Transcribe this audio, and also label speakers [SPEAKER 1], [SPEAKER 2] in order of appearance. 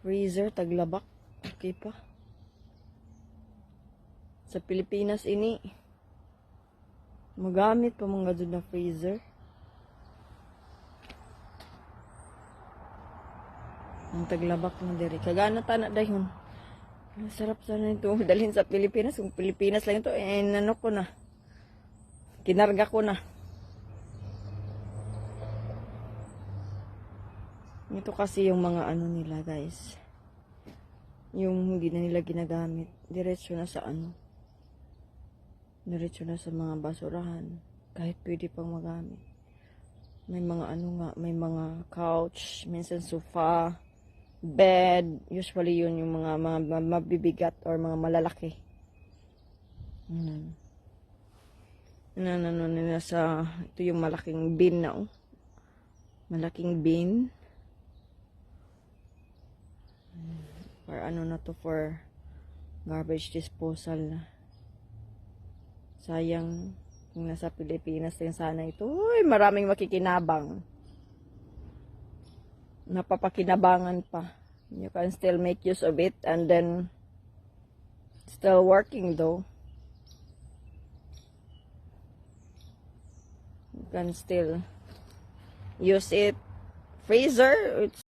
[SPEAKER 1] Freezer, taglabak. Okay pa. Sa Pilipinas ini, magamit pa mga dun na freezer. Ang taglabak na diri. Kagana ta na dahon. Masarap sana ito. Dalhin sa Pilipinas. Kung Pilipinas lang ito, ano ko na. Kinarga ko na. Ito kasi yung mga ano nila, guys. Yung hindi na nila ginagamit. Diretso na sa ano. Diretso na sa mga basurahan. Kahit pwede pang magamit. May mga ano nga, may mga couch, minsan sofa, bed. Usually yun yung mga mabibigat or mga malalaki. Ito yung malaking bin na oh. Malaking bin. For ano na to, for garbage disposal na. Sayang kung nasa Pilipinas din sana ito. Uy, maraming makikinabang. Napapakinabangan pa. You can still make use of it and then still working though. You can still use it. Freezer, it's